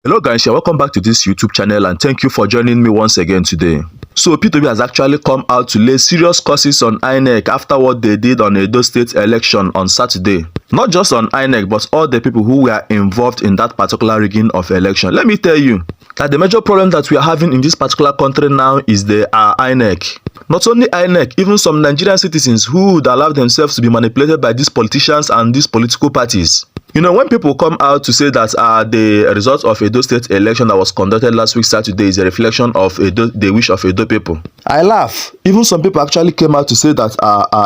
Hello guys, welcome back to this YouTube channel and thank you for joining me once again today. So Peter Obi has actually come out to lay serious curses on INEC after what they did on Edo State election on Saturday. Not just on INEC but all the people who were involved in that particular rigging of election. Let me tell you that the major problem that we are having in this particular country now is the INEC. Not only INEC, even some Nigerian citizens who would allow themselves to be manipulated by these politicians and these political parties. You know, when people come out to say that the result of Edo State election that was conducted last week Saturday is a reflection of the wish of Edo people, I laugh. Even some people actually came out to say that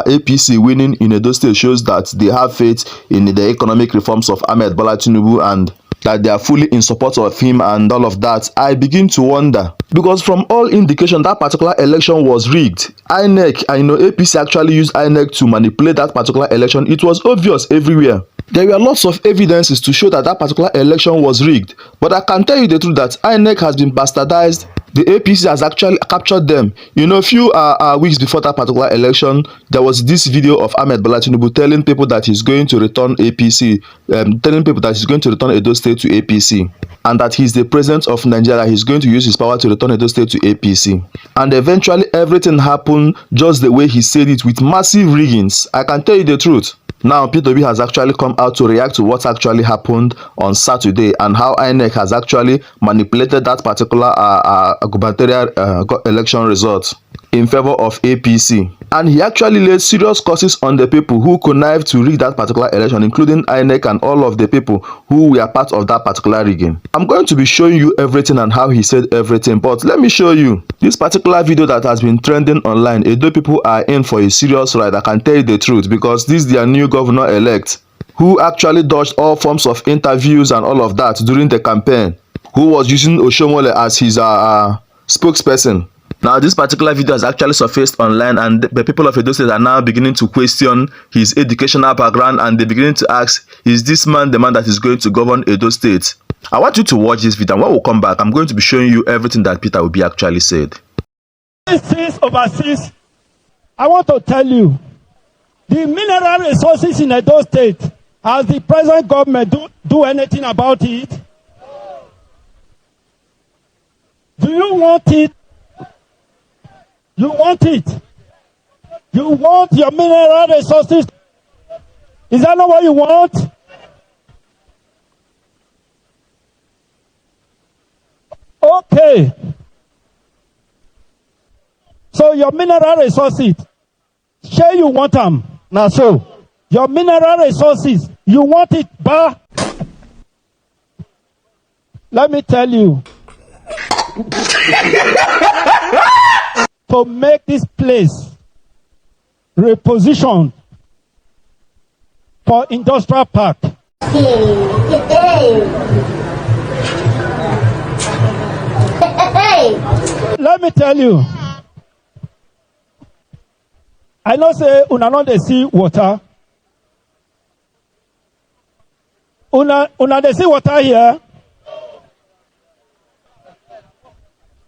APC winning in Edo State shows that they have faith in the economic reforms of Ahmed Bola Tinubu and that they are fully in support of him and all of that. I begin to wonder, because from all indication that particular election was rigged. INEC, I know APC actually used INEC to manipulate that particular election. It was obvious everywhere. There were lots of evidences to show that that particular election was rigged. But I can tell you the truth that INEC has been bastardized. The APC has actually captured them. You know, a few weeks before that particular election, there was this video of Ahmed Bola Tinubu telling people that he's going to return APC, telling people that he's going to return Edo State to APC, and that he's the president of Nigeria. He's going to use his power to return Edo State to APC. And eventually, everything happened just the way he said it, with massive riggings. I can tell you the truth. Now, Peter Obi has actually come out to react to what actually happened on Saturday and how INEC has actually manipulated that particular gubernatorial election result in favor of APC. And he actually laid serious curses on the people who connived to rig that particular election, including INEC and all of the people who were part of that particular rigging. I'm going to be showing you everything and how he said everything, but let me show you this particular video that has been trending online. Edo people are in for a serious ride. I can tell you the truth, because this is their new governor-elect who actually dodged all forms of interviews and all of that during the campaign, who was using Oshomole as his spokesperson. Now, this particular video has actually surfaced online, and the people of Edo State are now beginning to question his educational background, and they begin to ask, is this man the man that is going to govern Edo State? I want you to watch this video, and when we come back, I'm going to be showing you everything that Peter Obi actually said. Overseas, I want to tell you, the mineral resources in Edo State, has the present government do anything about it? Do you want it? You want it. You want your mineral resources. Is that not what you want? Okay. So your mineral resources, sure you want them. Now so, your mineral resources, you want it back? Let me tell you. To make this place repositioned for industrial park. Let me tell you, I know say una no dey see water. Una dey see water here.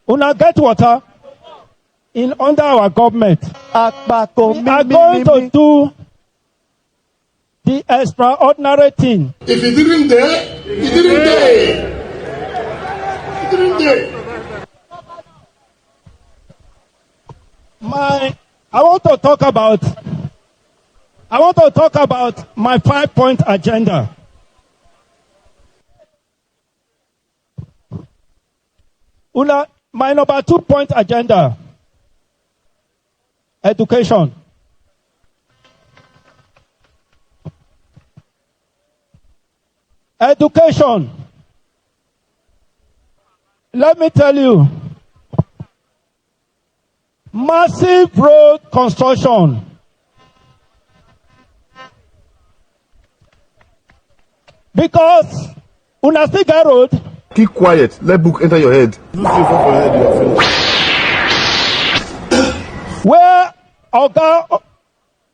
Una get water in under our government. We are going to do the extraordinary thing. If you didn't dare, you didn't dare. You didn't dare. I want to talk about my 5-point agenda. My number 2-point agenda. Education. Education. Let me tell you, massive road construction. Because una still get road. Keep quiet. Let book enter your head. Where Oga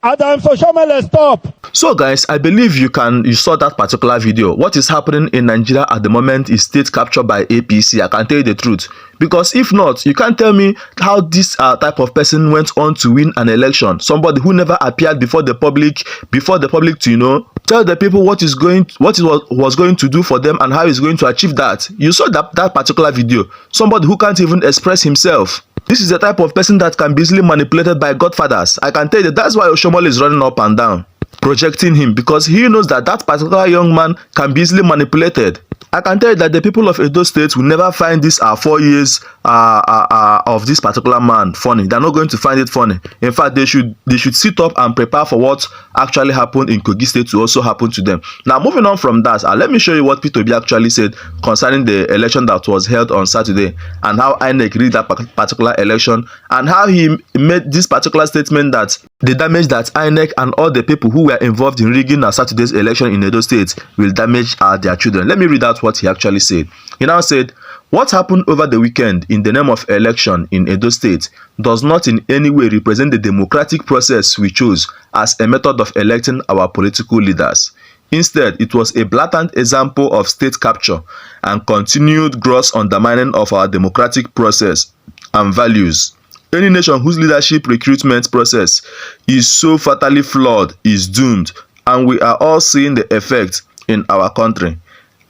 Adam Soshomele stop. So guys, I believe you saw that particular video. What is happening in Nigeria at the moment is state capture by APC. I can tell you the truth, because if not, you can't tell me how this type of person went on to win an election. Somebody who never appeared before the public to tell the people what he was going to do for them and how he's going to achieve that. You saw that particular video. Somebody who can't even express himself. This is the type of person that can be easily manipulated by godfathers. I can tell you that's why Oshomole is running up and down, projecting him, because he knows that particular young man can be easily manipulated. I can tell you that the people of Edo State will never find this 4 years of this particular man funny. They're not going to find it funny. In fact, they should sit up and prepare for what actually happened in Kogi State to also happen to them. Now, moving on from that, let me show you what Peter Obi actually said concerning the election that was held on Saturday, and how INEC rigged that particular election, and how he made this particular statement that the damage that INEC and all the people who were involved in rigging Saturday's election in Edo State will damage their children. Let me read out what he actually said. He now said, "What happened over the weekend in the name of election in Edo State does not in any way represent the democratic process we chose as a method of electing our political leaders. Instead, it was a blatant example of state capture and continued gross undermining of our democratic process and values. Any nation whose leadership recruitment process is so fatally flawed is doomed, and we are all seeing the effect in our country.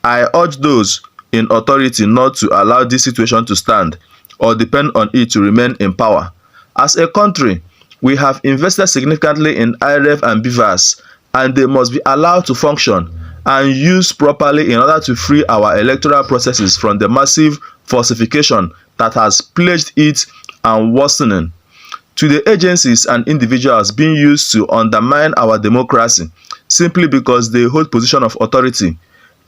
I urge those in authority not to allow this situation to stand or depend on it to remain in power. As a country, we have invested significantly in IREV and BVAS, and they must be allowed to function and used properly in order to free our electoral processes from the massive falsification that has plagued it and worsening. To the agencies and individuals being used to undermine our democracy simply because they hold position of authority,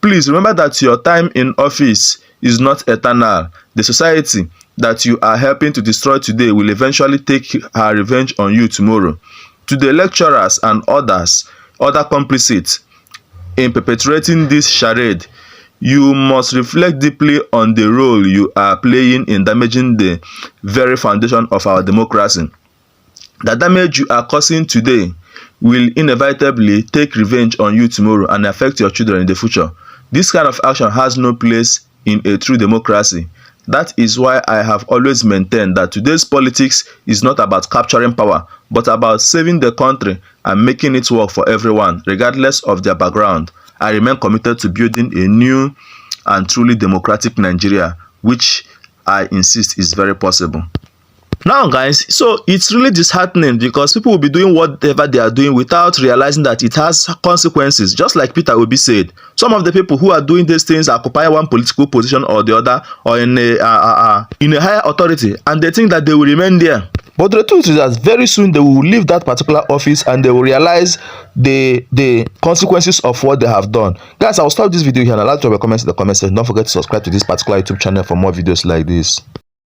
please remember that your time in office is not eternal. The society that you are helping to destroy today will eventually take her revenge on you tomorrow. To the lecturers and other complicits in perpetrating this charade, you must reflect deeply on the role you are playing in damaging the very foundation of our democracy. The damage you are causing today will inevitably take revenge on you tomorrow and affect your children in the future. This kind of action has no place in a true democracy. That is why I have always maintained that today's politics is not about capturing power, but about saving the country and making it work for everyone, regardless of their background. I remain committed to building a new and truly democratic Nigeria, which I insist is very possible." Now guys, so it's really disheartening because people will be doing whatever they are doing without realizing that it has consequences. Just like Peter Obi said, some of the people who are doing these things occupy one political position or the other, or in a higher authority, and they think that they will remain there. But the truth is that very soon they will leave that particular office and they will realize the consequences of what they have done. Guys, I will stop this video here and I'd like to have your comments in the comment section. Don't forget to subscribe to this particular YouTube channel for more videos like this.